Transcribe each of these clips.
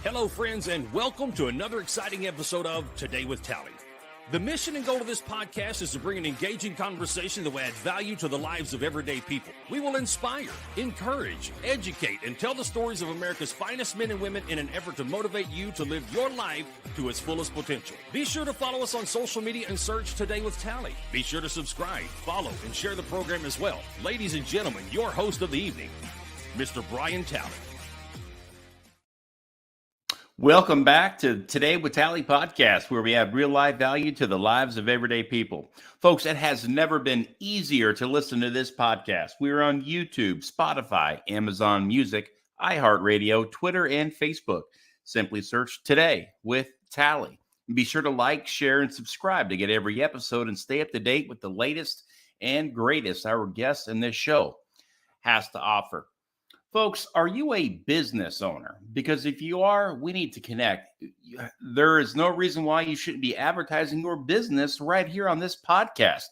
Hello, friends, and welcome to another exciting episode of Today with Tally. The mission and goal of this podcast is to bring an engaging conversation that will add value to the lives of everyday people. We will inspire, encourage, educate, and tell the stories of America's finest men and women in an effort to motivate you to live your life to its fullest potential. Be sure to follow us on social media and search Today with Tally. Be sure to subscribe, follow, and share the program as well. Ladies and gentlemen, your host of the evening, Mr. Brian Tally. Welcome back to Today with Tally podcast, where we add real life value to the lives of everyday people. Folks, it has never been easier to listen to this podcast. We're on YouTube, Spotify, Amazon Music, iHeartRadio, Twitter, and Facebook. Simply search Today with Tally. Be sure to like, share, and subscribe to get every episode and stay up to date with the latest and greatest our guests in this show has to offer. Folks, are you a business owner? Because if you are, we need to connect. There is no reason why you shouldn't be advertising your business right here on this podcast.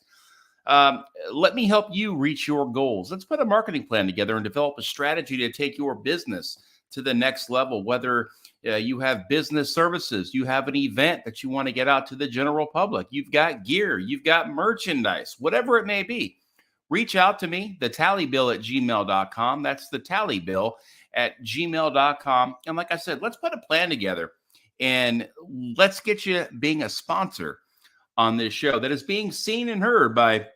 Let me help you reach your goals. Let's put a marketing plan together and develop a strategy to take your business to the next level. Whether you have business services, you have an event that you want to get out to the general public, you've got gear, you've got merchandise, whatever it may be. Reach out to me, thetallybill@gmail.com. That's thetallybill@gmail.com. And like I said, let's put a plan together and let's get you being a sponsor on this show that is being seen and heard by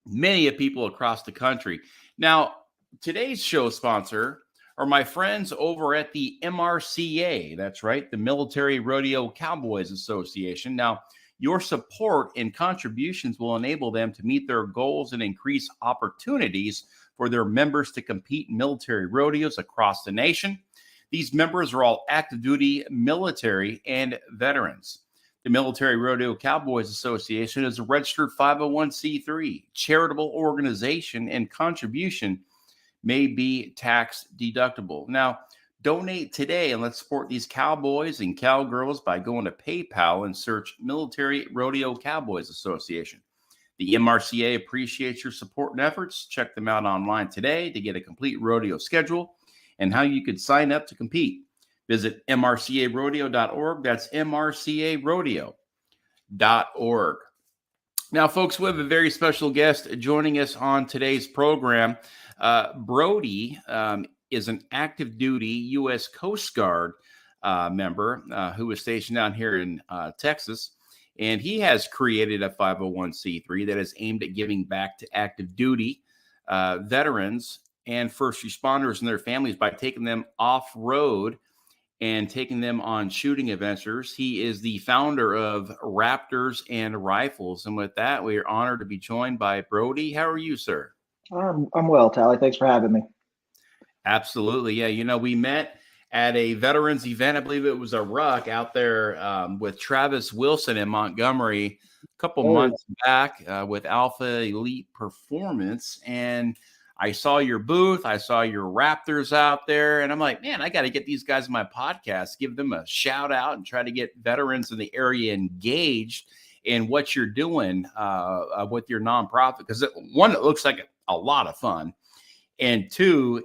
many people across the country. Now, today's show sponsor are my friends over at the MRCA. That's right, the Military Rodeo Cowboys Association. Now, your support and contributions will enable them to meet their goals and increase opportunities for their members to compete in military rodeos across the nation. These members are all active duty military and veterans. The Military Rodeo Cowboys Association is a registered 501c3 charitable organization, and contribution may be tax deductible. Now, donate today and let's support these cowboys and cowgirls by going to PayPal and search Military Rodeo Cowboys Association. The MRCA appreciates your support and efforts. Check them out online today to get a complete rodeo schedule and how you could sign up to compete. Visit mrcarodeo.org. That's mrcarodeo.org. Now, folks, we have a very special guest joining us on today's program. Browde is an active duty U.S. Coast Guard member who is stationed down here in Texas. And he has created a 501c3 that is aimed at giving back to active duty veterans and first responders and their families by taking them off-road and taking them on shooting adventures. He is the founder of Raptors and Rifles. And with that, we are honored to be joined by Browde. How are you, sir? I'm well, Tally. Thanks for having me. Absolutely. Yeah. You know, we met at a veterans event. I believe it was a ruck out there with Travis Wilson in Montgomery a couple months back with Alpha Elite Performance. And I saw your booth. I saw your Raptors out there. And I'm like, man, I got to get these guys on my podcast, give them a shout out and try to get veterans in the area engaged in what you're doing with your nonprofit. Because one, it looks like a lot of fun. And two,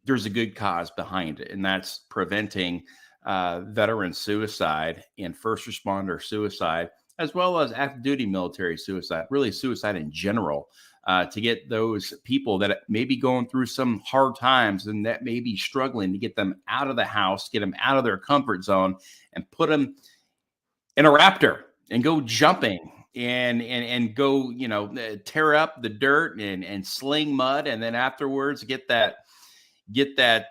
there's a good cause behind it, and that's preventing veteran suicide and first responder suicide, as well as active duty military suicide, really suicide in general, to get those people that may be going through some hard times and that may be struggling to get them out of the house, get them out of their comfort zone, and put them in a Raptor and go jumping and go, tear up the dirt and sling mud, and then afterwards get that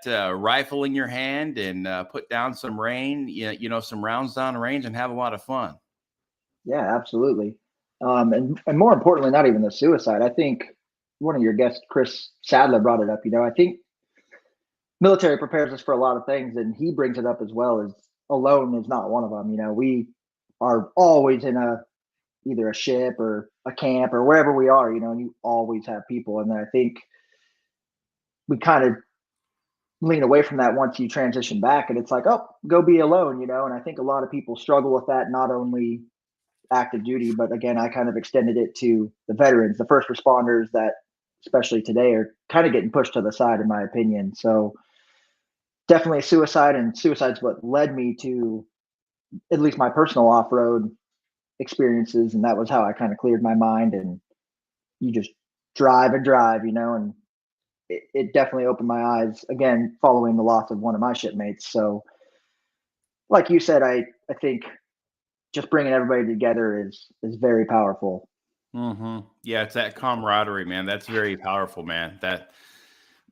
rifle in your hand and put down some some rounds down range and have a lot of fun. Yeah, absolutely. And more importantly, not even the suicide. I think one of your guests, Chris Sadler, brought it up. I think military prepares us for a lot of things, and he brings it up as well, as alone is not one of them. We are always in either a ship or a camp or wherever we are, and you always have people. And I think we kind of lean away from that once you transition back, and it's like, oh, go be alone, and I think a lot of people struggle with that, not only active duty, but again, I kind of extended it to the veterans, the first responders that especially today are kind of getting pushed to the side, in my opinion. So definitely suicide, and suicide's what led me to at least my personal off-road experiences. And that was how I kind of cleared my mind. And you just drive and drive, and it definitely opened my eyes again, following the loss of one of my shipmates. So like you said, I think just bringing everybody together is very powerful. Yeah, it's that camaraderie, man. That's very powerful, man. That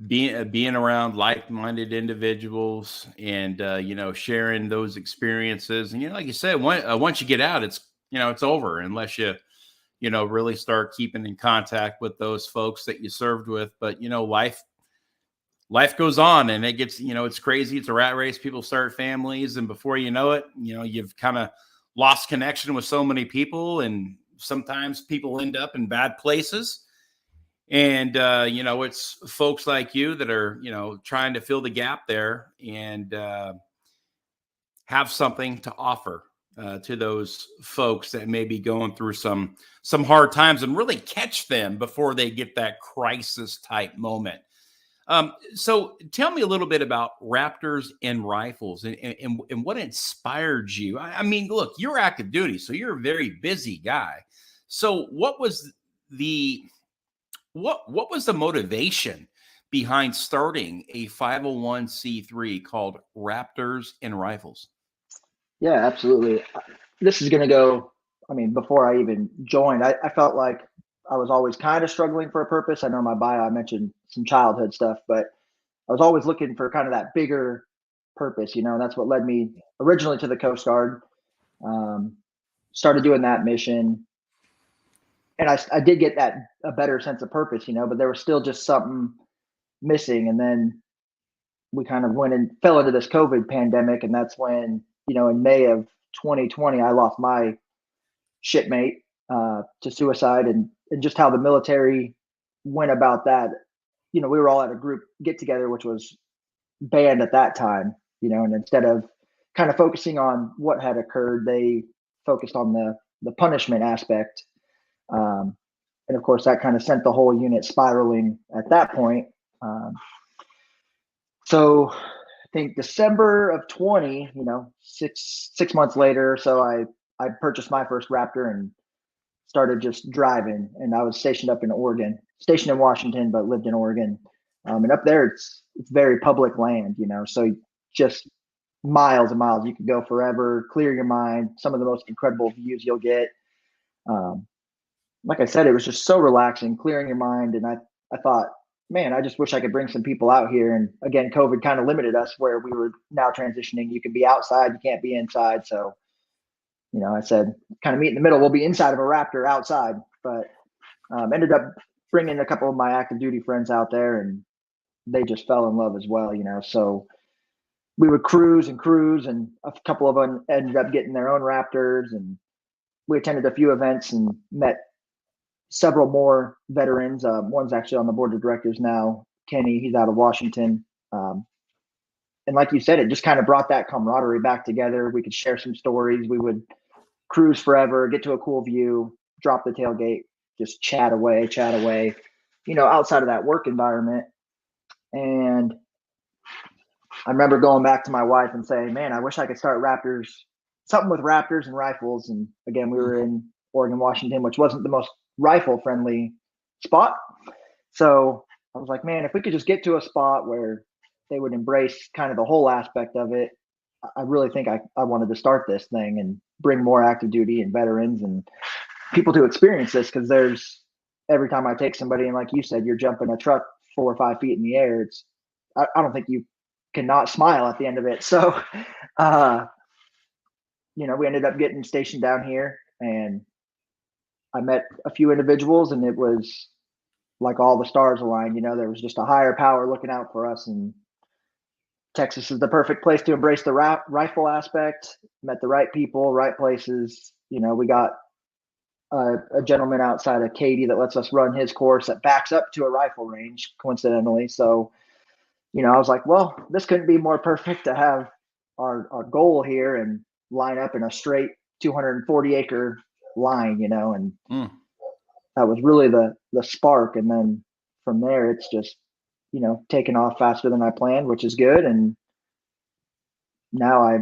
being around like-minded individuals and sharing those experiences. And like you said, once you get out, it's over unless you really start keeping in contact with those folks that you served with. But life goes on, and it gets, it's crazy. It's a rat race. People start families, and before you know it, you've kind of lost connection with so many people, and sometimes people end up in bad places. And, it's folks like you that are, trying to fill the gap there and have something to offer to those folks that may be going through some hard times, and really catch them before they get that crisis type moment. So tell me a little bit about Raptors and Rifles, and what inspired you. I mean, look, you're active duty, so you're a very busy guy. So what was the motivation behind starting a 501c3 called Raptors and Rifles? Yeah, absolutely. This is going to go, before I even joined, I felt like I was always kind of struggling for a purpose. I know in my bio, I mentioned some childhood stuff, but I was always looking for kind of that bigger purpose, and that's what led me originally to the Coast Guard. Started doing that mission, and I did get a better sense of purpose, but there was still just something missing. And then we kind of went and fell into this COVID pandemic, and that's when, in May of 2020, I lost my shipmate to suicide, and just how the military went about that. We were all at a group get together, which was banned at that time, and instead of kind of focusing on what had occurred, they focused on the punishment aspect. And of course, that kind of sent the whole unit spiraling at that point. So I think December of 20, 6 months later, so I purchased my first Raptor and started just driving. And I was stationed up in Oregon, stationed in Washington, but lived in Oregon. And up there, it's very public land, so just miles and miles. You could go forever, clear your mind. Some of the most incredible views you'll get. Like I said, it was just so relaxing, clearing your mind. And I thought, man, I just wish I could bring some people out here. And again, COVID kind of limited us, where we were now transitioning. You can be outside, you can't be inside. So, I said, kind of meet in the middle. We'll be inside of a Raptor outside, but ended up bringing a couple of my active duty friends out there, and they just fell in love as well, So we would cruise, and a couple of them ended up getting their own Raptors, and we attended a few events and met several more veterans. One's actually on the board of directors now, Kenny. He's out of Washington. And like you said, it just kind of brought that camaraderie back together. We could share some stories. We would cruise forever, get to a cool view, drop the tailgate, just chat away, outside of that work environment. And I remember going back to my wife and saying, man, I wish I could start something with Raptors and Rifles. And again, we were in Oregon, Washington, which wasn't the most rifle friendly spot. So I was like, man, if we could just get to a spot where they would embrace kind of the whole aspect of it, I really think I wanted to start this thing and bring more active duty and veterans and people to experience this. Because every time I take somebody, and like you said, you're jumping a truck 4 or 5 feet in the air, I don't think you cannot smile at the end of it. So, we ended up getting stationed down here, and I met a few individuals, and it was like all the stars aligned. There was just a higher power looking out for us, and Texas is the perfect place to embrace the rifle aspect. Met the right people, right places. We got a gentleman outside of Katy that lets us run his course that backs up to a rifle range, coincidentally. So, I was like, well, this couldn't be more perfect to have our goal here and line up in a straight 240 acre line, and that was really the spark. And then from there, it's just, taken off faster than I planned, which is good. And now I,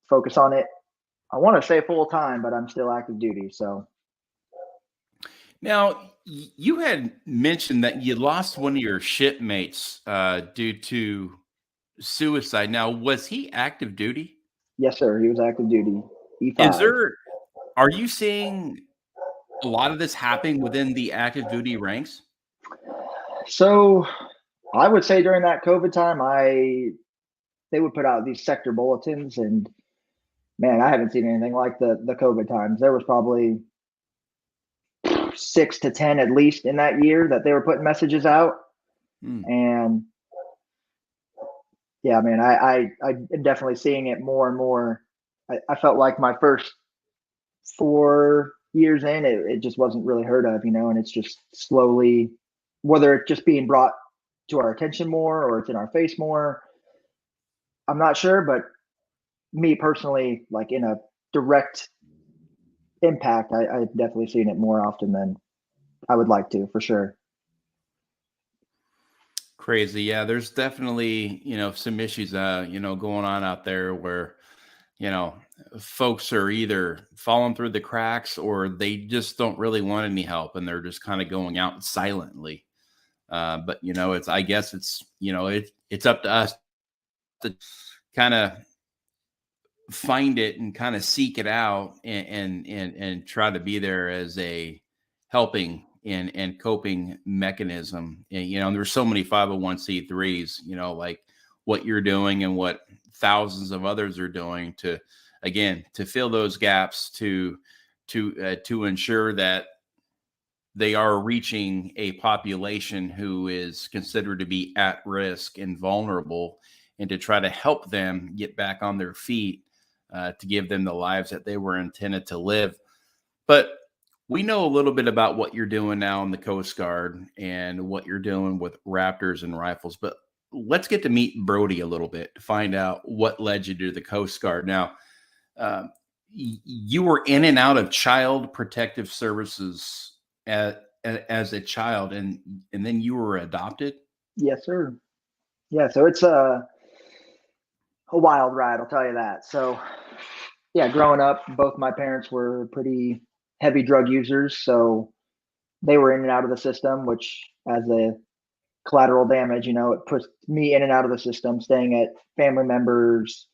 focus on it. I want to say full time, but I'm still active duty. So Now, you had mentioned that you lost one of your shipmates due to suicide. Now, was he active duty? yes, sir. He was active duty. Is E5. there, are you seeing a lot of this happening within the active duty ranks? So I would say during that COVID time, they would put out these sector bulletins, and man, I haven't seen anything like the COVID times. There was probably 6 to 10 at least in that year that they were putting messages out. And yeah, man, I'm definitely seeing it more and more. I felt like my first 4 years in, it just wasn't really heard of, and it's just slowly, whether it's just being brought to our attention more or it's in our face more, I'm not sure. But me personally, like in a direct impact, I've definitely seen it more often than I would like to, for sure. Crazy. Yeah, there's definitely, some issues, going on out there where, you know, folks are either falling through the cracks or they just don't really want any help and they're just kind of going out silently. But I guess it's up to us to kind of find it and kind of seek it out and try to be there as a helping and coping mechanism. And there's so many 501c3s, like what you're doing and what thousands of others are doing to fill those gaps to ensure that they are reaching a population who is considered to be at risk and vulnerable, and to try to help them get back on their feet, to give them the lives that they were intended to live. But we know a little bit about what you're doing now in the Coast Guard and what you're doing with Raptors and rifles. But let's get to meet Browde a little bit to find out what led you to the Coast Guard. Now, you were in and out of Child Protective Services as a child, and then you were adopted. Yes, sir. Yeah, so it's a wild ride, I'll tell you that. So yeah, growing up, both my parents were pretty heavy drug users, so they were in and out of the system, which as a collateral damage, it puts me in and out of the system, staying at family members,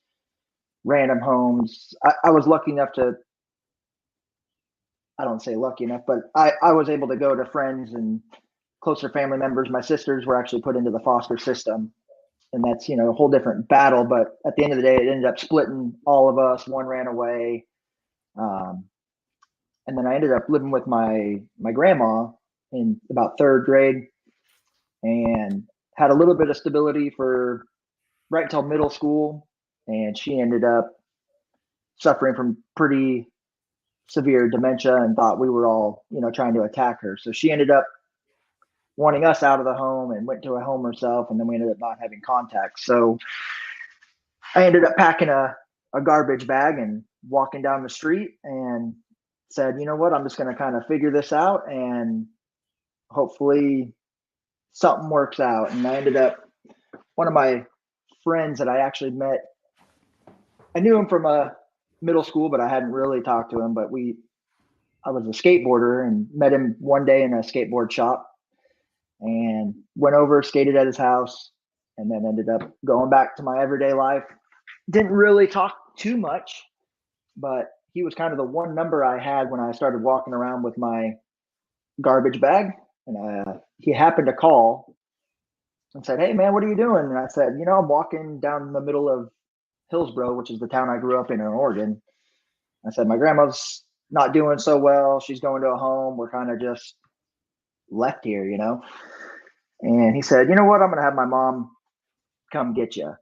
random homes. I was lucky enough to, I don't say lucky enough, but I was able to go to friends and closer family members. My sisters were actually put into the foster system, and that's, a whole different battle. But at the end of the day, it ended up splitting all of us. One ran away. And then I ended up living with my grandma in about third grade, and had a little bit of stability for right until middle school. And she ended up suffering from pretty severe dementia and thought we were all, trying to attack her. So she ended up wanting us out of the home and went to a home herself. And then we ended up not having contact. So I ended up packing a garbage bag and walking down the street and said, you know what, I'm just going to kind of figure this out and hopefully something works out. And I ended up, one of my friends that I actually met, I knew him from a middle school, but I hadn't really talked to him. But I was a skateboarder and met him one day in a skateboard shop and went over, skated at his house, and then ended up going back to my everyday life. Didn't really talk too much, but he was kind of the one number I had when I started walking around with my garbage bag. And he happened to call and said, "Hey man, what are you doing?" And I said, "I'm walking down the middle of Hillsboro, which is the town I grew up in Oregon." I said, "My grandma's not doing so well. She's going to a home. We're kind of just left here, And he said, "You know what? I'm going to have my mom come get you."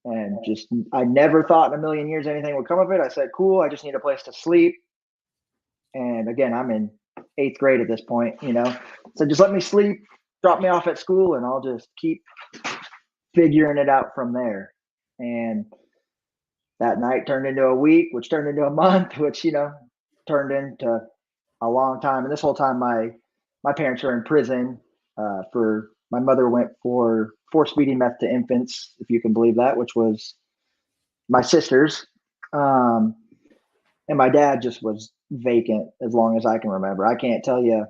And just, I never thought in a million years anything would come of it. I said, "Cool. I just need a place to sleep." And again, I'm in 8th grade at this point, So just let me sleep, drop me off at school, and I'll just keep figuring it out from there. And that night turned into a week, which turned into a month, which, turned into a long time. And this whole time, my parents were in prison my mother went for force feeding meth to infants, if you can believe that, which was my sisters. Um, and my dad just was vacant as long as I can remember. I can't tell you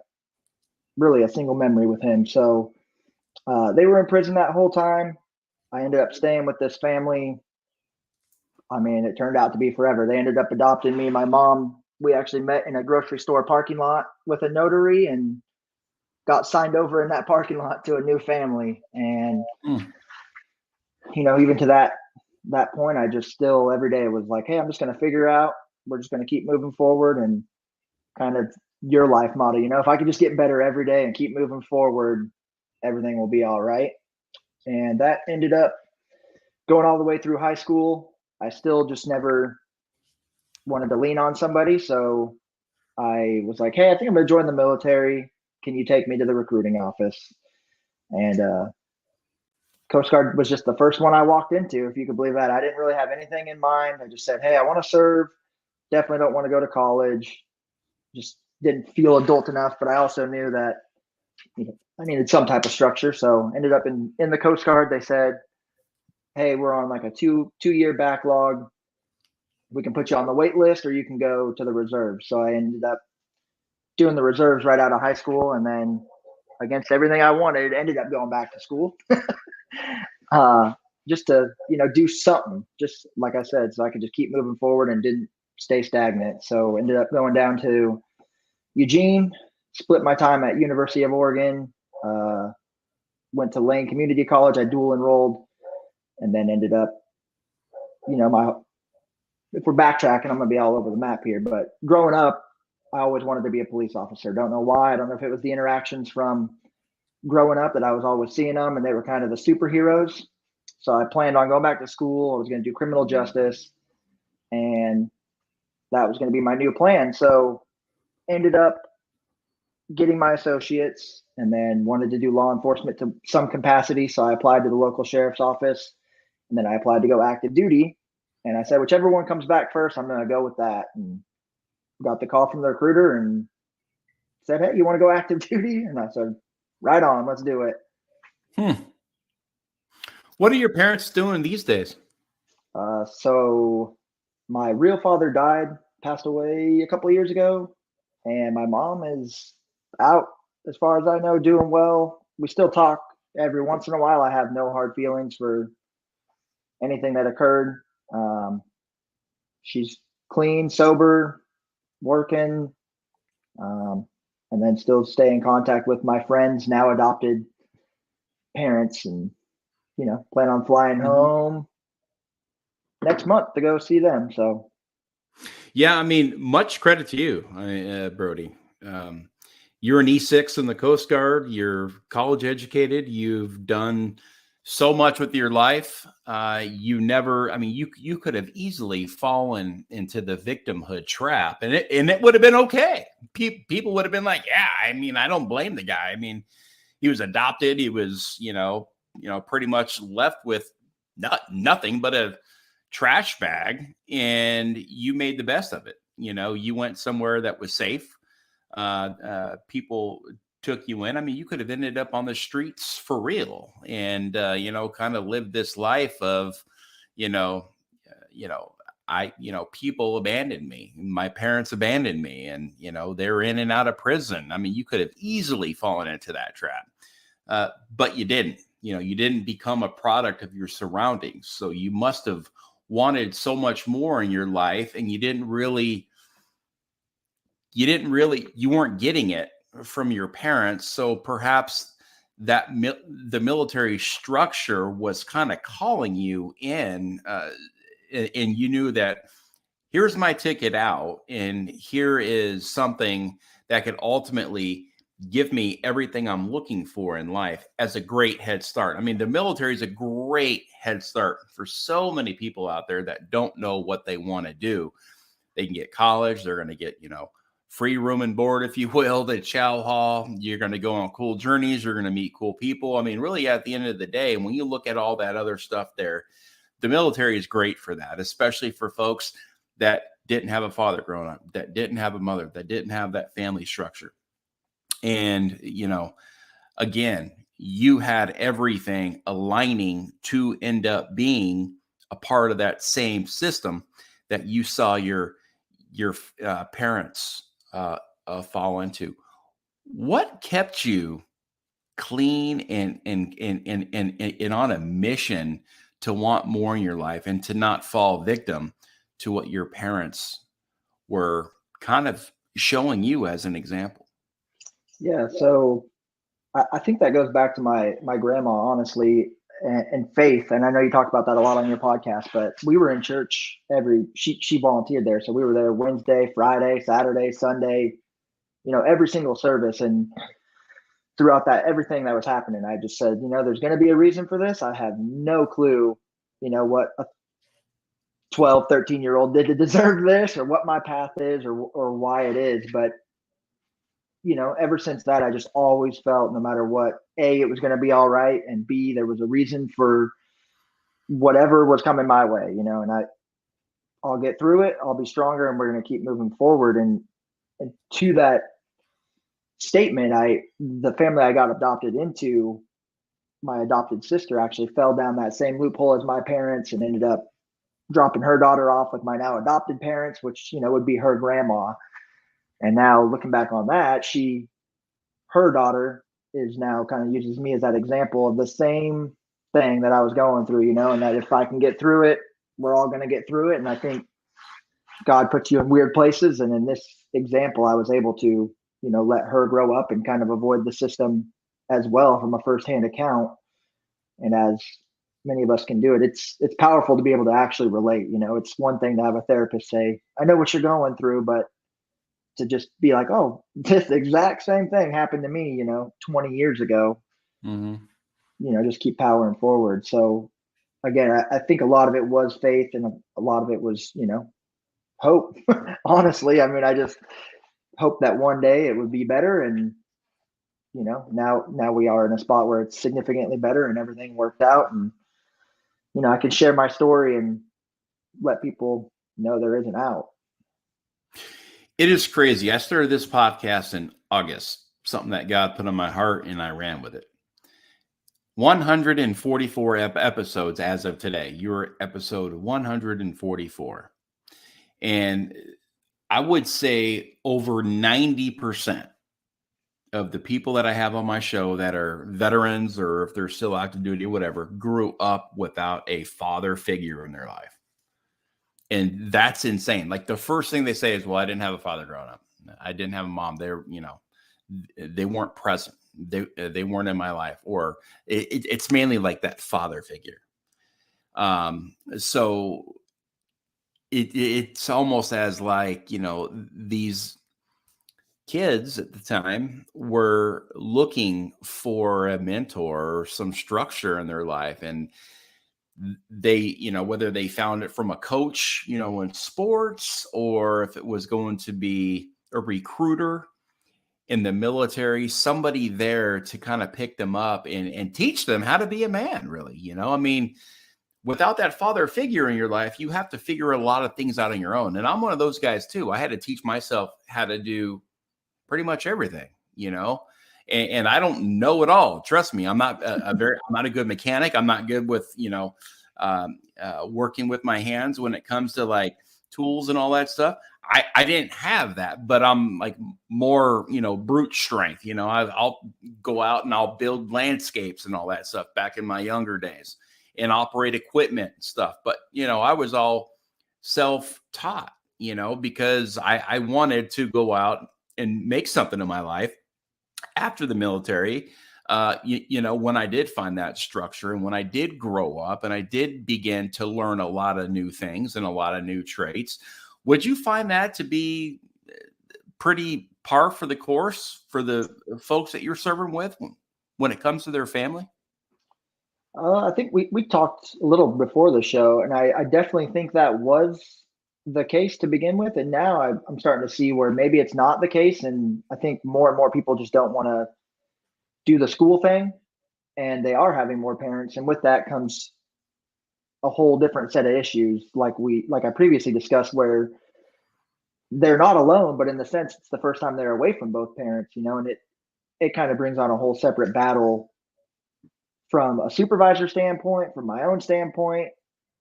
really a single memory with him. So they were in prison that whole time. I ended up staying with this family. I mean, it turned out to be forever. They ended up adopting me. My mom, we actually met in a grocery store parking lot with a notary and got signed over in that parking lot to a new family. And, even to that point, I just still every day was like, hey, I'm just going to figure out, we're just going to keep moving forward, and kind of your life motto, if I could just get better every day and keep moving forward, everything will be all right. And that ended up going all the way through high school. I still just never wanted to lean on somebody. So I was like, hey, I think I'm going to join the military. Can you take me to the recruiting office? And Coast Guard was just the first one I walked into, if you could believe that. I didn't really have anything in mind. I just said, hey, I want to serve. Definitely don't want to go to college. Just didn't feel adult enough, but I also knew that I needed some type of structure. So ended up in the Coast Guard. They said, hey, we're on like a two-year backlog. We can put you on the wait list, or you can go to the reserves. So I ended up doing the reserves right out of high school, and then against everything I wanted, ended up going back to school. Just to do something, just like I said, so I could just keep moving forward and didn't stay stagnant. So ended up going down to Eugene, split my time at University of Oregon, went to Lane Community College. I dual enrolled, and then ended up, if we're backtracking, I'm going to be all over the map here, but growing up, I always wanted to be a police officer. Don't know why. I don't know if it was the interactions from growing up that I was always seeing them, and they were kind of the superheroes. So I planned on going back to school. I was going to do criminal justice, and that was going to be my new plan. So ended up getting my associates, and then wanted to do law enforcement to some capacity. So I applied to the local sheriff's office, and then I applied to go active duty. And I said, whichever one comes back first, I'm going to go with that. And got the call from the recruiter and said, hey, you want to go active duty? And I said, right on, let's do it. What are your parents doing these days? So my real father passed away a couple of years ago. And my mom is out, as far as I know, doing well. We still talk every once in a while. I have no hard feelings for anything that occurred. She's clean, sober, working, and then still stay in contact with my friends, now adopted parents, and plan on flying home next month to go see them. So yeah, I mean, much credit to you, Brody. You're an E6 in the Coast Guard. You're college educated. You've done so much with your life. You could have easily fallen into the victimhood trap, and it would have been okay. People would have been like, yeah, I don't blame the guy. I mean, he was adopted. He was, pretty much left with nothing but a trash bag, and you made the best of it. You went somewhere that was safe. People took you in. I mean, you could have ended up on the streets for real, and kind of lived this life of, people abandoned me. My parents abandoned me, and they're in and out of prison. I mean, you could have easily fallen into that trap, but you didn't. You didn't become a product of your surroundings. So you must have wanted so much more in your life, and you weren't getting it from your parents. So perhaps that the military structure was kind of calling you in, and you knew that here's my ticket out, and here is something that could ultimately give me everything I'm looking for in life as a great head start. I mean, the military is a great head start for so many people out there that don't know what they want to do. They can get college. They're going to get, free room and board, if you will, the chow hall. You're going to go on cool journeys. You're going to meet cool people. I mean, really, at the end of the day, when you look at all that other stuff there, the military is great for that, especially for folks that didn't have a father growing up, that didn't have a mother, that didn't have that family structure. And, again, you had everything aligning to end up being a part of that same system that you saw your parents fall into. What kept you clean and on a mission to want more in your life and to not fall victim to what your parents were kind of showing you as an example? Yeah. So I think that goes back to my grandma, honestly, and faith. And I know you talk about that a lot on your podcast, but we were in church she volunteered there. So we were there Wednesday, Friday, Saturday, Sunday, every single service. And throughout that, everything that was happening, I just said, there's going to be a reason for this. I have no clue, what a 12, 13-year-old did to deserve this, or what my path is, or why it is. But ever since that, I just always felt no matter what, A, it was going to be all right. And B, there was a reason for whatever was coming my way, and I'll get through it. I'll be stronger, and we're going to keep moving forward. And to that statement, the family I got adopted into, my adopted sister actually fell down that same loophole as my parents and ended up dropping her daughter off with my now adopted parents, which, would be her grandma. And now looking back on that, her daughter is now kind of uses me as that example of the same thing that I was going through, and that if I can get through it, we're all going to get through it. And I think God puts you in weird places. And in this example, I was able to, let her grow up and kind of avoid the system as well from a firsthand account. And as many of us can do it, it's powerful to be able to actually relate. It's one thing to have a therapist say, I know what you're going through, but to just be like, oh, this exact same thing happened to me, 20 years ago, Mm-hmm. Just keep powering forward. So again, I think a lot of it was faith and a lot of it was, hope. Honestly, I mean, I just hope that one day it would be better. And, now we are in a spot where it's significantly better and everything worked out. And, I can share my story and let people know there is an out. It is crazy. I started this podcast in August, something that God put on my heart, and I ran with it. 144 episodes as of today. You're episode 144. And I would say over 90% of the people that I have on my show that are veterans, or if they're still active duty or whatever, grew up without a father figure in their life. And that's insane. Like the first thing they say is, well, I didn't have a father growing up. I didn't have a mom. They weren't present. They weren't in my life, or it's mainly like that father figure. So it's almost as like, these kids at the time were looking for a mentor or some structure in their life. And they, whether they found it from a coach, in sports, or if it was going to be a recruiter in the military, somebody there to kind of pick them up and teach them how to be a man, really. I mean, without that father figure in your life, you have to figure a lot of things out on your own. And I'm one of those guys too. I had to teach myself how to do pretty much everything, and I don't know it all. Trust me, I'm not I'm not a good mechanic. I'm not good with, working with my hands when it comes to like tools and all that stuff. I didn't have that, but I'm like more, brute strength. I'll go out and I'll build landscapes and all that stuff back in my younger days and operate equipment and stuff. But, I was all self-taught, because I wanted to go out and make something in my life after the military. When I did find that structure and when I did grow up and I did begin to learn a lot of new things and a lot of new traits, would you find that to be pretty par for the course for the folks that you're serving with when it comes to their family? I think we talked a little before the show, and I definitely think that was the case to begin with. And now I'm starting to see where maybe it's not the case. And I think more and more people just don't want to do the school thing, and they are having more parents. And with that comes a whole different set of issues, like I previously discussed, where they're not alone, but in the sense it's the first time they're away from both parents, and it kind of brings on a whole separate battle from a supervisor standpoint, from my own standpoint,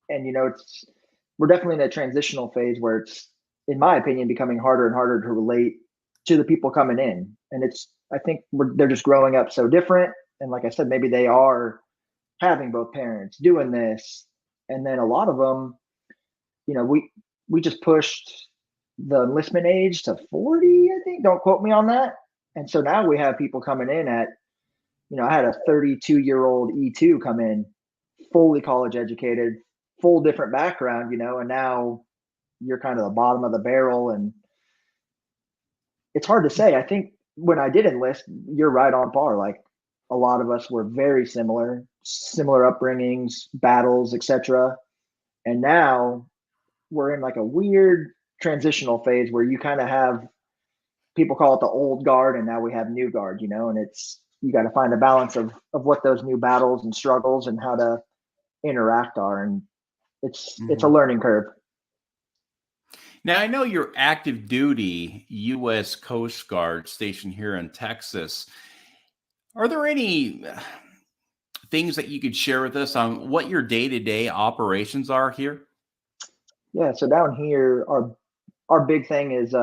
And, we're definitely in a transitional phase where it's, in my opinion, becoming harder and harder to relate to the people coming in. And I think they're just growing up so different. And like I said, maybe they are having both parents doing this. And then a lot of them, we just pushed the enlistment age to 40, I think. Don't quote me on that. And so now we have people coming in at, I had a 32-year-old E2 come in, fully college educated, full different background, and now you're kind of the bottom of the barrel. And it's hard to say. I think when I did enlist, you're right on par. Like, a lot of us were very similar upbringings, battles, etc. And now we're in like a weird transitional phase where you kind of have, people call it the old guard, and now we have new guard, and you got to find a balance of what those new battles and struggles and how to interact are. And it's a learning curve. Now, I know you're active duty U.S. Coast Guard stationed here in Texas. Are there any things that you could share with us on what your day-to-day operations are here? Yeah, so down here, our big thing is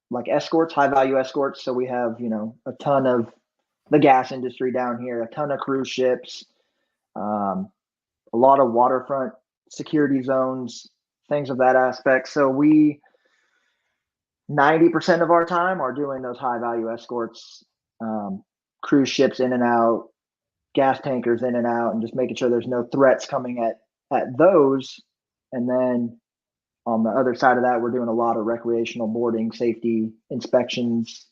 like escorts, high value escorts. So we have, a ton of the gas industry down here, a ton of cruise ships, a lot of waterfront security zones, things of that aspect. So 90% of our time are doing those high value escorts, cruise ships in and out, gas tankers in and out, and just making sure there's no threats coming at those. And then on the other side of that, we're doing a lot of recreational boarding, safety inspections,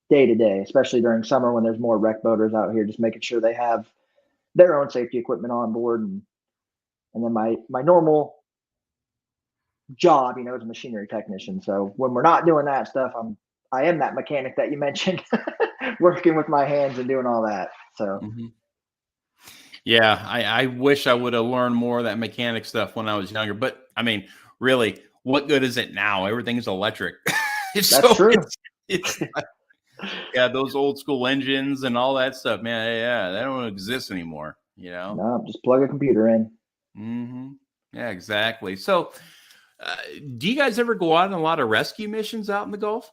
day to day, especially during summer when there's more rec boaters out here, just making sure they have their own safety equipment on board. And then my normal job, is a machinery technician. So when we're not doing that stuff, I am that mechanic that you mentioned, working with my hands and doing all that. So. Yeah, I wish I would have learned more of that mechanic stuff when I was younger. But I mean, really, what good is it now? Everything's electric. That's true. It's yeah, those old school engines and all that stuff, man. Yeah, they don't exist anymore. No, just plug a computer in. Yeah, exactly. So, do you guys ever go out on a lot of rescue missions out in the Gulf?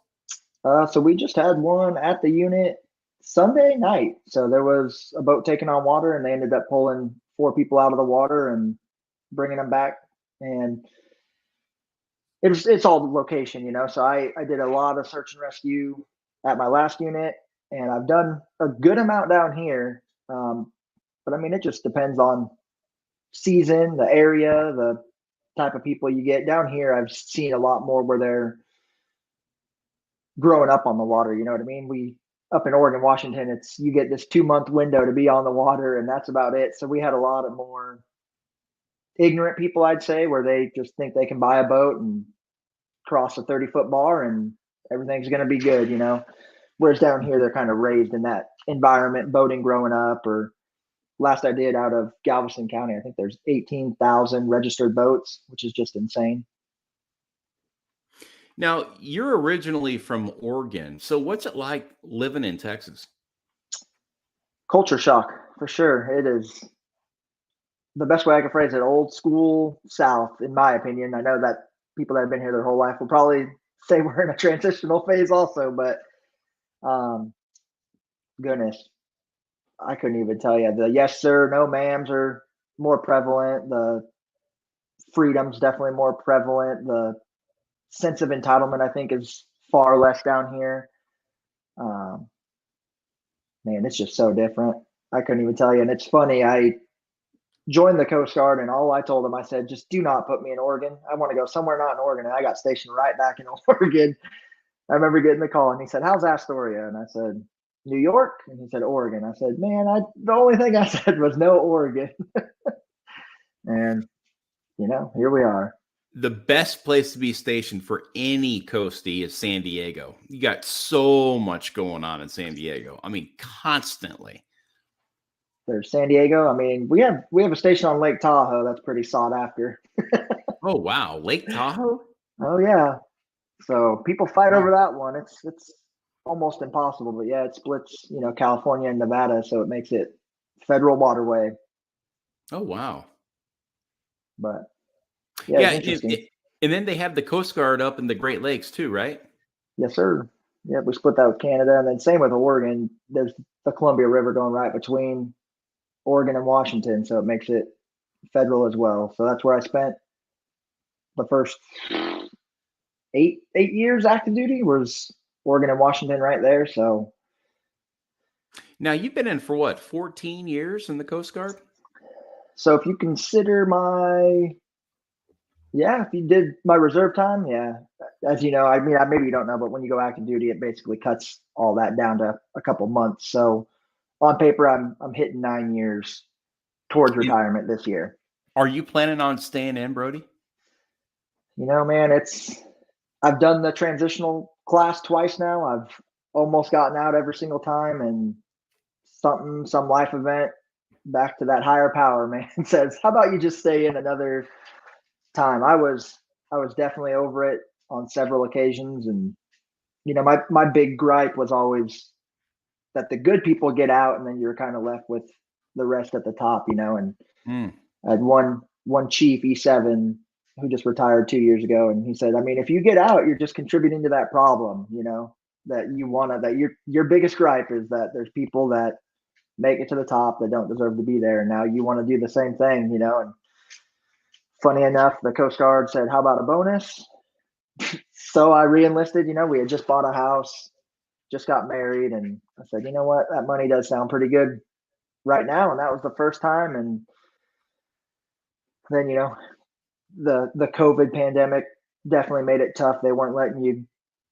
So we just had one at the unit Sunday night. So there was a boat taking on water, and they ended up pulling 4 people out of the water and bringing them back. And it's all the location, So I did a lot of search and rescue at my last unit, and I've done a good amount down here. But I mean, it just depends on season, the area, the type of people you get. Down here, I've seen a lot more where they're growing up on the water. You know what I mean? We up in Oregon, Washington, you get this 2-month window to be on the water, and that's about it. So we had a lot of more ignorant people, I'd say, where they just think they can buy a boat and cross a 30-foot bar and everything's going to be good, Whereas down here, they're kind of raised in that environment, boating growing up. Or last I did out of Galveston County, I think there's 18,000 registered boats, which is just insane. Now, you're originally from Oregon. So what's it like living in Texas? Culture shock, for sure. It is the best way I can phrase it. Old school South, in my opinion. I know that people that have been here their whole life will probably say we're in a transitional phase also, but goodness, I couldn't even tell you. The yes sir, no ma'ams are more prevalent. The freedom's definitely more prevalent. The sense of entitlement, I think, is far less down here. Man, it's just so different. I couldn't even tell you. And it's funny, I joined the Coast Guard, and all I told them, I said, just do not put me in Oregon. I want to go somewhere not in Oregon. And I got stationed right back in Oregon. I remember getting the call, and he said, how's Astoria? And I said, New York? And he said, Oregon. I said, man, the only thing I said was no Oregon. And, here we are. The best place to be stationed for any coastie is San Diego. You got so much going on in San Diego. I mean, constantly. There's San Diego. I mean, we have a station on Lake Tahoe that's pretty sought after. Oh, wow. Lake Tahoe? Oh, yeah. So people fight over that one. It's almost impossible, but yeah, it splits, California and Nevada, so it makes it federal waterway. Oh, wow. But yeah, Yeah. it's interesting. And then they have the Coast Guard up in the Great Lakes too, right? Yes, sir. Yeah, we split that with Canada, and then same with Oregon. There's the Columbia River going right between Oregon and Washington, so it makes it federal as well. So that's where I spent the first 8 years active duty was Oregon and Washington right there. So Now you've been in for what, 14 years in the Coast Guard? if you consider if you did my reserve time, yeah, as you know, I mean, maybe you don't know, but when you go active duty, it basically cuts all that down to a couple months. So on paper, I'm hitting 9 years towards And retirement this year. are you planning on staying in, Brody? Man, I've done the transitional class twice now. I've almost gotten out every single time, and some life event back to that higher power, man, says, "How about you just stay in another time?" I was definitely over it on several occasions, and my big gripe was always that the good people get out, and then you're kind of left with the rest at the top, and Mm. I had one chief E7 who just retired 2 years ago, and he said, I mean, if you get out, you're just contributing to that problem, that you want to, that your biggest gripe is that there's people that make it to the top that don't deserve to be there. And now you want to do the same thing, and funny enough, the Coast Guard said, how about a bonus? So I re-enlisted, we had just bought a house, just got married. And I said, you know what, that money does sound pretty good right now. And that was the first time. And then, the COVID pandemic definitely made it tough. They weren't letting you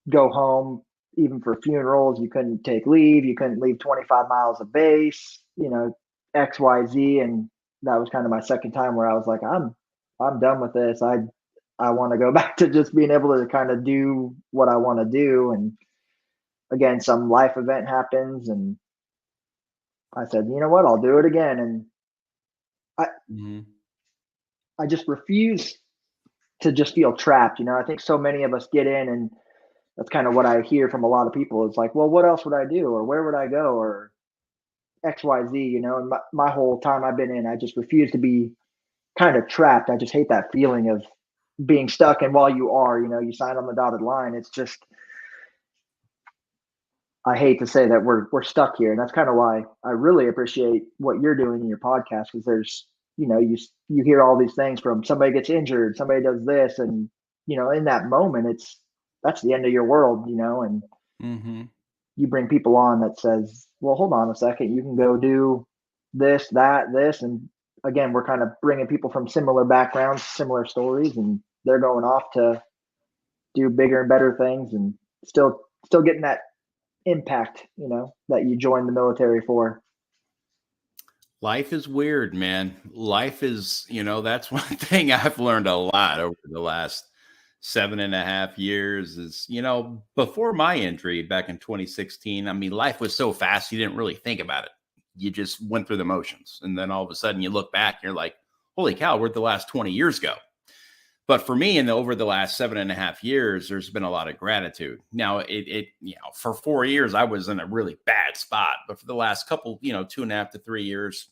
go home even for funerals. You couldn't take leave. You couldn't leave 25 miles of base, XYZ. And that was kind of my second time where I was like, I'm done with this. I want to go back to just being able to kind of do what I want to do. And again, some life event happens, and I said, you know what, I'll do it again. And I Mm-hmm. I just refuse to just feel trapped. I think so many of us get in, and that's kind of what I hear from a lot of people. It's like, well, what else would I do? Or where would I go? Or XYZ, and my whole time I've been in, I just refuse to be kind of trapped. I just hate that feeling of being stuck. And while you are, you sign on the dotted line, it's just, I hate to say that we're stuck here. And that's kind of why I really appreciate what you're doing in your podcast, because there's, you hear all these things from somebody gets injured, somebody does this, and in that moment, that's the end of your world, and Mm-hmm. you bring people on that says, well, hold on a second, you can go do this, that, this. And again, we're kind of bringing people from similar backgrounds, similar stories, and they're going off to do bigger and better things, and still getting that impact, that you joined the military for. Life is weird, man. Life is, that's one thing I've learned a lot over the last 7.5 years is, before my injury back in 2016, I mean, life was so fast, you didn't really think about it. You just went through the motions. And then all of a sudden you look back and you're like, holy cow, where'd the last 20 years go? But for me, over the last 7.5 years, there's been a lot of gratitude. Now, for 4 years, I was in a really bad spot. But for the last couple, 2.5 to 3 years,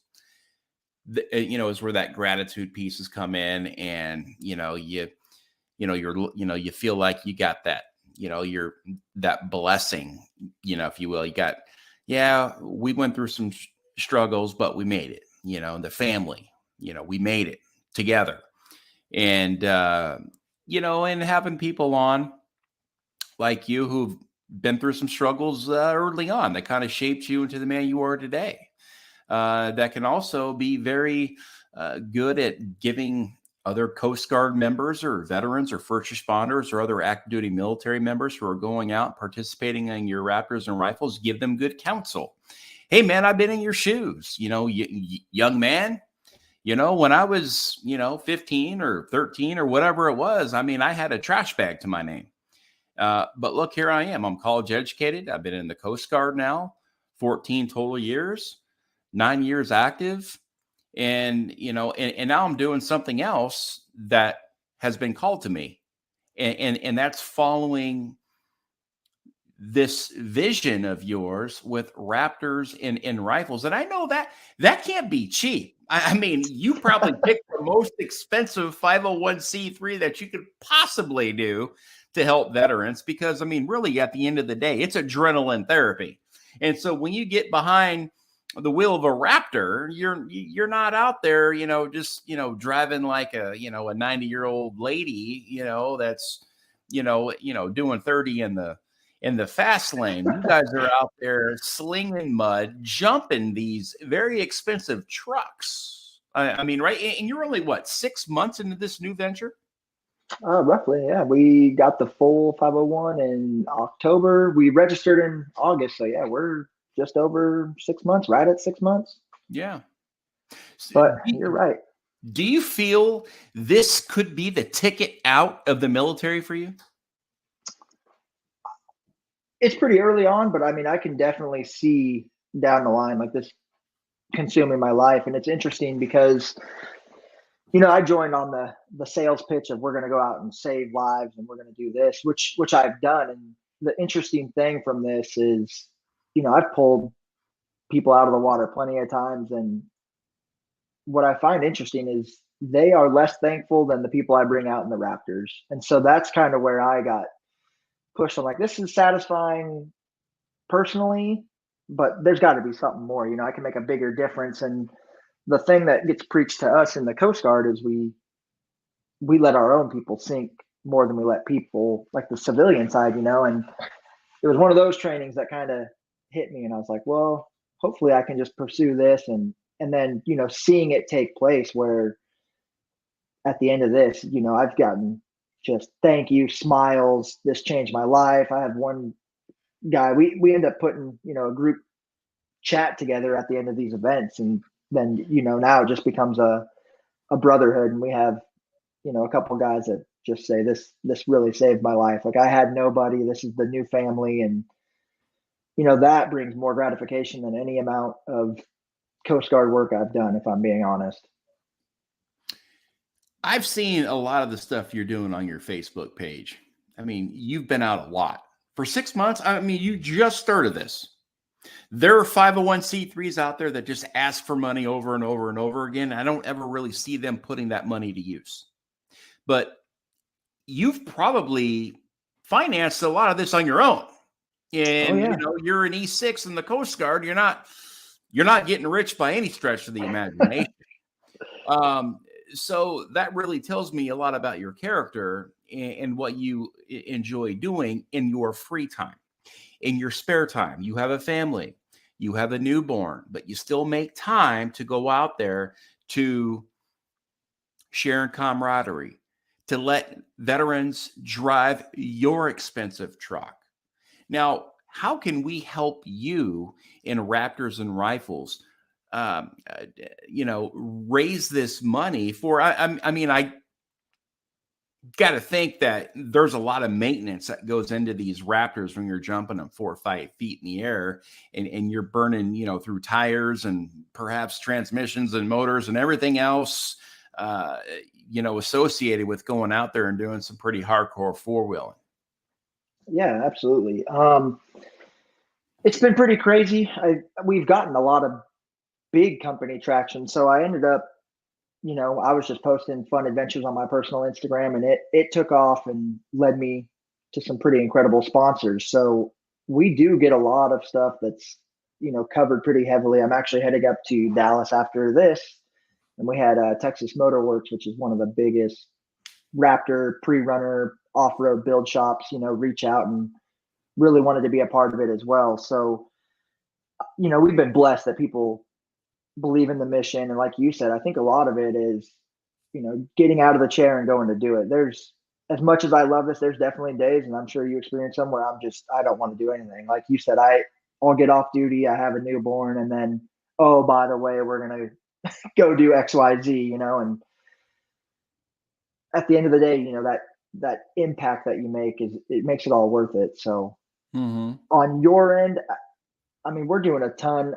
is where that gratitude piece has come in, and you feel like you got that, you're that blessing, if you will. You got, we went through some struggles, but we made it. The family, we made it together. And, and having people on like you who've been through some struggles early on that kind of shaped you into the man you are today, that can also be very good at giving other Coast Guard members or veterans or first responders or other active duty military members who are going out participating in your Raptors and rifles, give them good counsel. Hey, man, I've been in your shoes, young man. When I was, 15 or 13 or whatever it was, I mean, I had a trash bag to my name. But look, here I am. I'm college educated. I've been in the Coast Guard now, 14 total years, 9 years active. And, and now I'm doing something else that has been called to me. And that's following this vision of yours with Raptors and rifles. And I know that can't be cheap. I mean, you probably picked the most expensive 501c3 that you could possibly do to help veterans because, I mean, really, at the end of the day, it's adrenaline therapy. And so when you get behind the wheel of a Raptor, you're not out there, just, driving like a 90-year-old lady, that's, doing 30 in the fast lane. You guys are out there slinging mud, jumping these very expensive trucks. I mean, right? And you're only, what, 6 months into this new venture? Roughly, yeah. We got the full 501 in October. We registered in August. So, yeah, we're just over 6 months, right at 6 months. Yeah. But you're right. Do you feel this could be the ticket out of the military for you? It's pretty early on, but I mean, I can definitely see down the line like this consuming my life. And it's interesting because I joined on the sales pitch of we're going to go out and save lives and we're going to do this, which I've done. And the interesting thing from this is, I've pulled people out of the water plenty of times, and what I find interesting is they are less thankful than the people I bring out in the Raptors. And so that's kind of where I got pushed. I'm like, this is satisfying personally, but there's got to be something more. I can make a bigger difference. And the thing that gets preached to us in the Coast Guard is we let our own people sink more than we let people like the civilian side, and it was one of those trainings that kind of hit me, and I was like, well, hopefully I can just pursue this, and then seeing it take place where at the end of this, I've gotten just thank you smiles, this changed my life. I have one guy, we end up putting a group chat together at the end of these events, and then now it just becomes a brotherhood, and we have a couple of guys that just say this really saved my life. Like, I had nobody, this is the new family. And that brings more gratification than any amount of Coast Guard work I've done, if I'm being honest. I've seen a lot of the stuff you're doing on your Facebook page. I mean, you've been out a lot for 6 months. I mean, you just started this. There are 501c3s out there that just ask for money over and over and over again. I don't ever really see them putting that money to use. But you've probably financed a lot of this on your own. And you're an E6 in the Coast Guard. You're not getting rich by any stretch of the imagination. So that really tells me a lot about your character and what you enjoy doing in your free time. In your spare time, you have a family, you have a newborn, but you still make time to go out there to share in camaraderie, to let veterans drive your expensive truck. Now, how can we help you in Raptors and Rifles, raise this money for, I mean, I got to think that there's a lot of maintenance that goes into these Raptors when you're jumping them 4 or 5 feet in the air and you're burning, through tires and perhaps transmissions and motors and everything else, associated with going out there and doing some pretty hardcore four-wheeling. Yeah, absolutely. It's been pretty crazy. We've gotten a lot of big company traction. So I ended up, I was just posting fun adventures on my personal Instagram, and it took off and led me to some pretty incredible sponsors. So we do get a lot of stuff that's, covered pretty heavily. I'm actually heading up to Dallas after this, and we had Texas Motor Works, which is one of the biggest Raptor pre-runner off-road build shops, reach out and really wanted to be a part of it as well. So, we've been blessed that people believe in the mission. And like you said, I think a lot of it is, getting out of the chair and going to do it. There's, as much as I love this, there's definitely days, and I'm sure you experience some where I don't want to do anything. Like you said, I'll get off duty, I have a newborn, and then, oh, by the way, we're going to go do X, Y, Z, and at the end of the day, that impact that you make it makes it all worth it. So on your end, I mean, we're doing a ton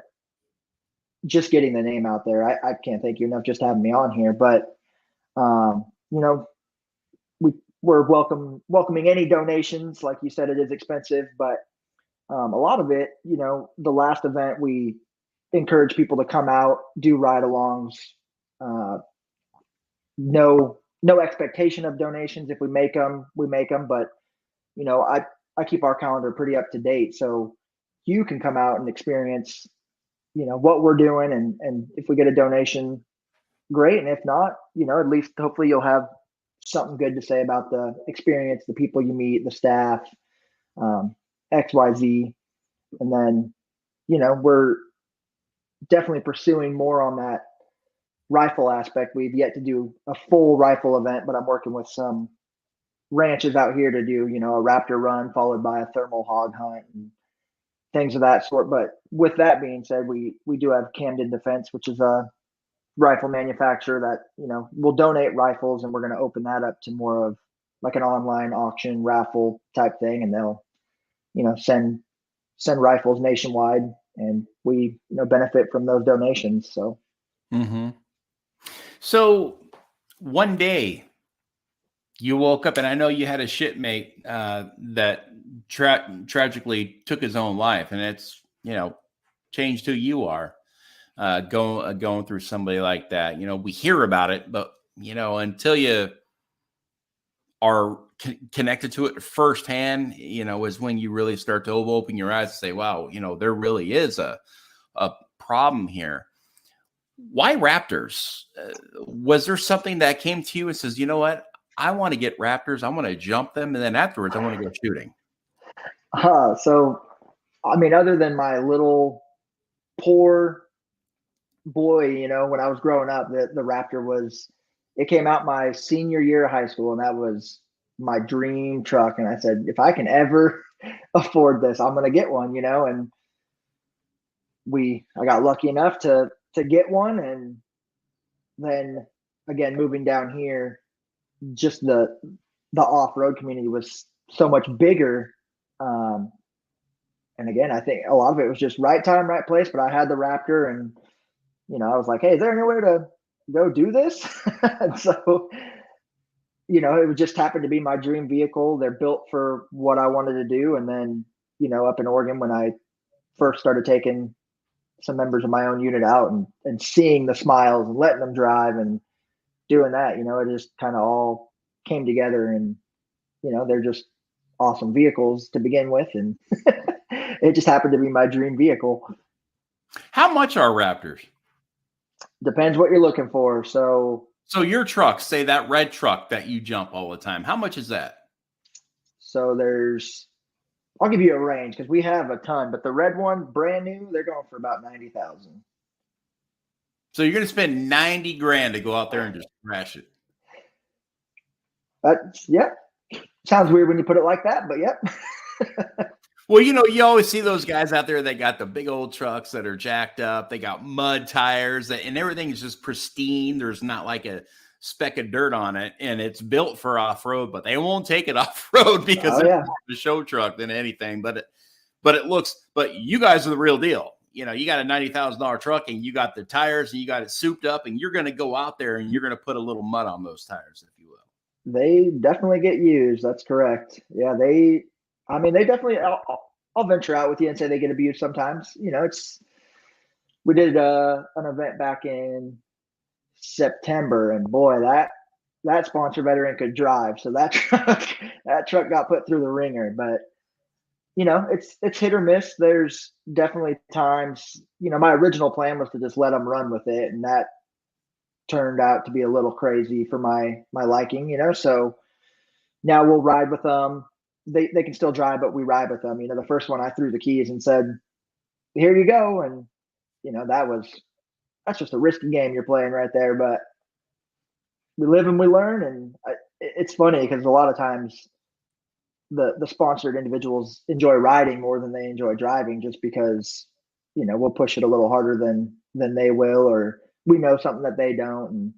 just getting the name out there. I can't thank you enough just having me on here, but we're welcoming any donations. Like you said, it is expensive, but a lot of it, the last event we encourage people to come out, do ride-alongs, No expectation of donations. If we make them, we make them. But I keep our calendar pretty up to date, so you can come out and experience what we're doing, and if we get a donation, great, and if not, at least hopefully you'll have something good to say about the experience, the people you meet, the staff, XYZ. And then we're definitely pursuing more on that rifle aspect. We've yet to do a full rifle event, but I'm working with some ranches out here to do a raptor run followed by a thermal hog hunt and things of that sort. But with that being said, we do have Camden Defense, which is a rifle manufacturer that will donate rifles, and we're going to open that up to more of like an online auction raffle type thing, and they'll send rifles nationwide, and we benefit from those donations. So so one day you woke up, and I know you had a shipmate that tragically took his own life, and it's changed who you are. Going through somebody like that, we hear about it, but until you are connected to it firsthand, is when you really start to open your eyes and say, wow, there really is a problem here. Why Raptors? Was there something that came to you and says, you know what, I want to get Raptors, I want to jump them, and then afterwards I want to go shooting? So I mean, other than my little poor boy, when I was growing up, the Raptor it came out my senior year of high school, and that was my dream truck. And I said, if I can ever afford this, I'm going to get one, and I got lucky enough to get one. And then again, moving down here, just the off-road community was so much bigger. And again, I think a lot of it was just right time, right place, but I had the Raptor, and I was like, hey, is there anywhere to go do this? And so, it would just happen to be my dream vehicle. They're built for what I wanted to do. And then, up in Oregon, when I first started taking some members of my own unit out and seeing the smiles and letting them drive and doing that, it just kind of all came together. And, they're just awesome vehicles to begin with. And it just happened to be my dream vehicle. How much are Raptors? Depends what you're looking for. So your truck, say that red truck that you jump all the time, how much is that? So I'll give you a range because we have a ton, but the red one, brand new, they're going for about 90,000. So you're going to spend 90 grand to go out there and just crash it. Yep. Sounds weird when you put it like that, but yep. Well, you always see those guys out there that got the big old trucks that are jacked up. They got mud tires and everything is just pristine. There's not like a speck of dirt on it, and it's built for off-road, but they won't take it off-road because it's more of a show truck than anything. But you guys are the real deal. You got a $90,000 truck, and you got the tires, and you got it souped up, and you're going to go out there and you're going to put a little mud on those tires, if you will. They definitely get used. That's correct. Yeah, they definitely. I'll venture out with you and say they get abused sometimes. We did an event back in September, and boy, that sponsor veteran could drive, so that truck got put through the ringer. But it's hit or miss. There's definitely times. My original plan was to just let them run with it, and that turned out to be a little crazy for my liking. So now we'll ride with them. They can still drive, but we ride with them. The first one I threw the keys and said, "Here you go," and that's just a risky game you're playing right there. But we live and we learn, and it's funny because a lot of times the sponsored individuals enjoy riding more than they enjoy driving, just because we'll push it a little harder than they will, or we know something that they don't,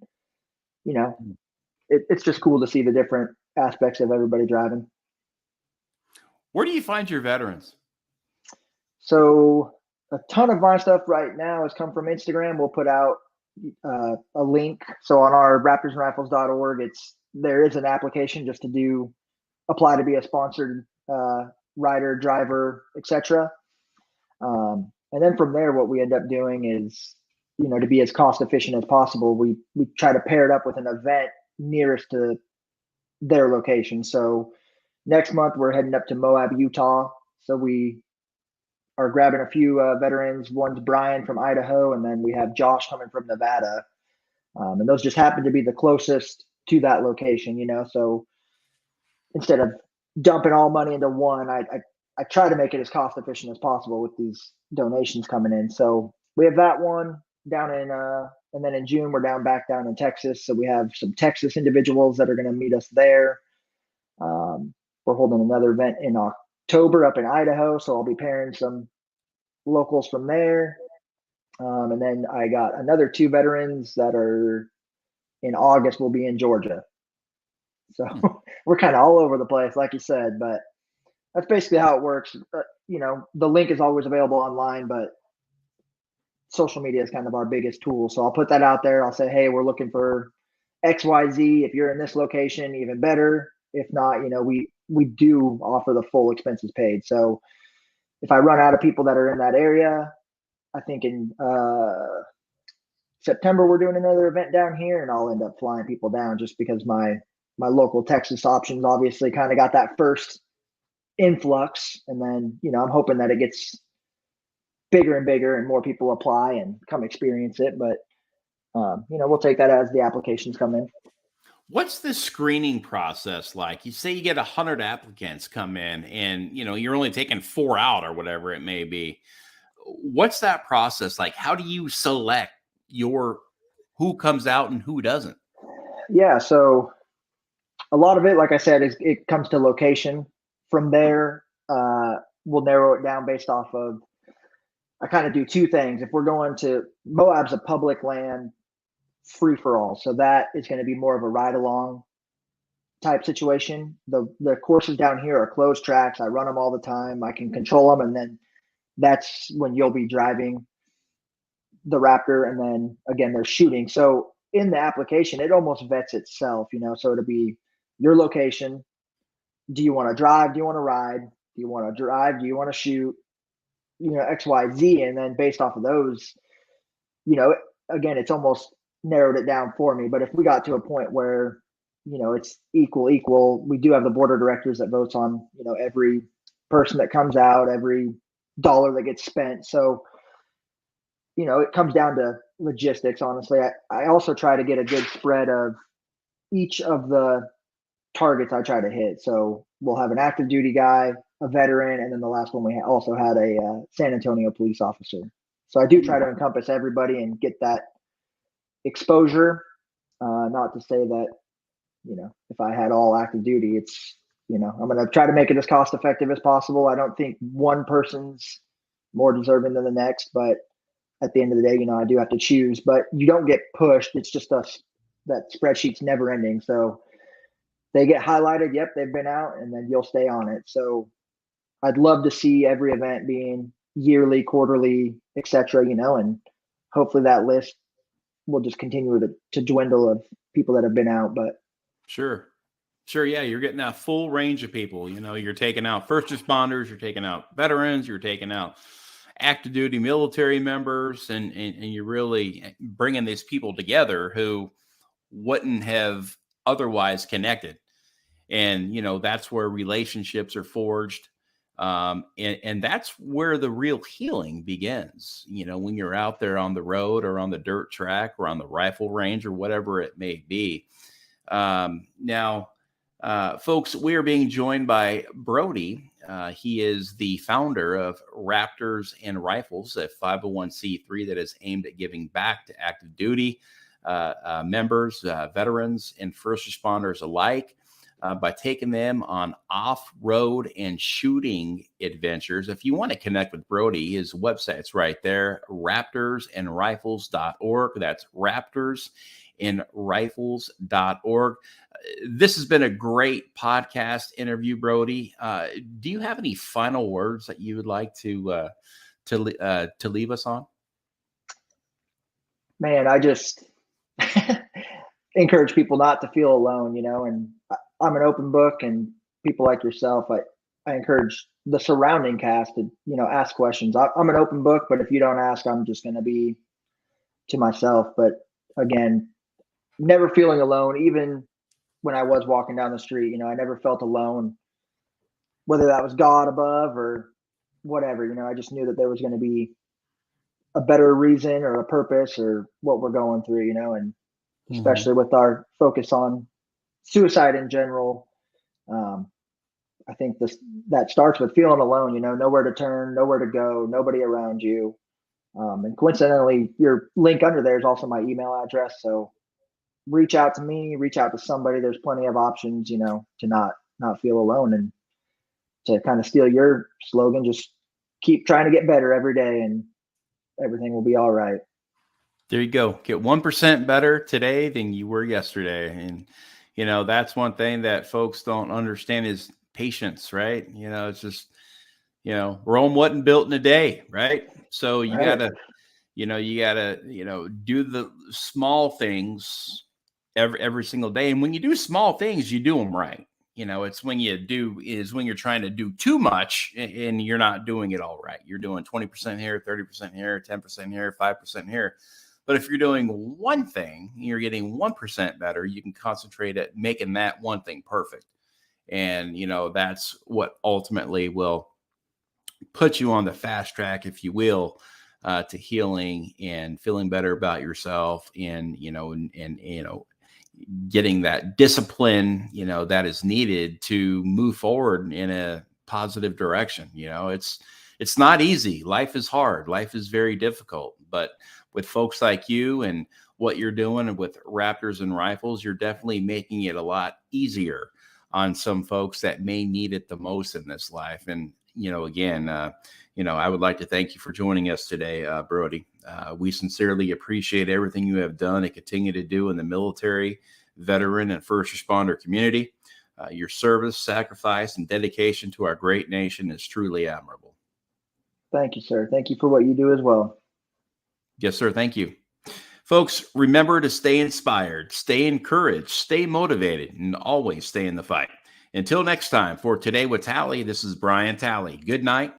and it's just cool to see the different aspects of everybody driving. Where do you find your veterans? So a ton of my stuff right now has come from Instagram. We'll put out a link. So on our raptorsandrifles.org, there is an application just to apply to be a sponsored rider, driver, etc. And then from there, what we end up doing is to be as cost efficient as possible, we try to pair it up with an event nearest to their location. So next month we're heading up to Moab, Utah. So we are grabbing a few veterans. One's Brian from Idaho, and then we have Josh coming from Nevada. And those just happen to be the closest to that location, So instead of dumping all money into one, I try to make it as cost efficient as possible with these donations coming in. So we have that one down in, and then in June we're back down in Texas. So we have some Texas individuals that are going to meet us there. We're holding another event in October up in Idaho, so I'll be pairing some locals from there. And then I got another 2 veterans that are in August. Will be in Georgia. So we're kind of all over the place, like you said, but that's basically how it works. The link is always available online, but social media is kind of our biggest tool. So I'll put that out there. I'll say, hey, we're looking for XYZ. If you're in this location, even better. If not, we do offer the full expenses paid. So if I run out of people that are in that area, I think in September we're doing another event down here, and I'll end up flying people down just because my local Texas options obviously kind of got that first influx, and then I'm hoping that it gets bigger and bigger and more people apply and come experience it. But we'll take that as the applications come in. What's the screening process like? You say you get 100 applicants come in, and you're only taking 4 out or whatever it may be. What's that process like? How do you select who comes out and who doesn't? Yeah, so a lot of it, like I said, it comes to location. From there, we'll narrow it down based off of, I kind of do 2 things. If we're going to, Moab's a public land free for all. So that is going to be more of a ride along type situation. The courses down here are closed tracks. I run them all the time. I can control them. And then that's when you'll be driving the Raptor. And then again, they're shooting. So in the application, it almost vets itself, so it'll be your location. Do you want to drive? Do you want to ride? Do you want to drive? Do you want to shoot? X, Y, Z. And then based off of those, again, it's almost narrowed it down for me. But if we got to a point where, it's equal, we do have the board of directors that votes on, every person that comes out, every dollar that gets spent. So, it comes down to logistics, honestly. I also try to get a good spread of each of the targets I try to hit. So we'll have an active duty guy, a veteran, and then the last one we also had a San Antonio police officer. So I do try to encompass everybody and get that exposure. Not to say that, if I had all active duty, it's, I'm going to try to make it as cost effective as possible. I don't think one person's more deserving than the next, but at the end of the day, I do have to choose, but you don't get pushed. It's just that spreadsheet's never ending. So they get highlighted. Yep, they've been out, and then you'll stay on it. So I'd love to see every event being yearly, quarterly, etc. And hopefully that list will just continue to dwindle of people that have been out. But Sure. Yeah, you're getting a full range of people. You're taking out first responders, you're taking out veterans, you're taking out active duty military members, and you're really bringing these people together who wouldn't have otherwise connected. And, that's where relationships are forged. And that's where the real healing begins, when you're out there on the road or on the dirt track or on the rifle range or whatever it may be. Now, folks, we are being joined by Browde. He is the founder of Raptors and Rifles, a 501c3 that is aimed at giving back to active duty members, veterans, and first responders alike. By taking them on off-road and shooting adventures. If you want to connect with Browde, his website's right there, raptorsandrifles.org. That's raptorsandrifles.org. This has been a great podcast interview, Browde. Do you have any final words that you would like to leave us on? Man, I just encourage people not to feel alone, and I'm an open book, and people like yourself, I encourage the surrounding cast to, ask questions. I'm an open book, but if you don't ask, I'm just going to be to myself. But again, never feeling alone, even when I was walking down the street, you know, I never felt alone, whether that was God above or whatever. You know, I just knew that there was going to be a better reason or a purpose or what we're going through, you know, and especially with our focus on suicide in general. I think that starts with feeling alone, you know, nowhere to turn, nowhere to go, nobody around you. And coincidentally, your link under there is also my email address. So reach out to me, reach out to somebody. There's plenty of options, you know, to not feel alone. And to kind of steal your slogan, just keep trying to get better every day and everything will be all right. There you go. Get 1% better today than you were yesterday. And, you know, that's one thing that folks don't understand is patience, right? You know, it's just, you know, Rome wasn't built in a day, right? So you Right. gotta, you gotta, do the small things every single day. And when you do small things, you do them right. You know, it's when you're trying to do too much and you're not doing it all right. You're doing 20% here, 30% here, 10% here, 5% here. But if you're doing one thing, you're getting 1% better, you can concentrate at making that one thing perfect. And, you know, that's what ultimately will put you on the fast track, if you will, to healing and feeling better about yourself and, getting that discipline, that is needed to move forward in a positive direction. You know, it's not easy. Life is hard. Life is very difficult, but with folks like you and what you're doing with Raptors and Rifles, you're definitely making it a lot easier on some folks that may need it the most in this life. And, again, I would like to thank you for joining us today, Brody. We sincerely appreciate everything you have done and continue to do in the military, veteran, and first responder community. Your service, sacrifice, and dedication to our great nation is truly admirable. Thank you, sir. Thank you for what you do as well. Yes, sir. Thank you. Folks, remember to stay inspired, stay encouraged, stay motivated, and always stay in the fight. Until next time, for Today with Tally, this is Brian Tally. Good night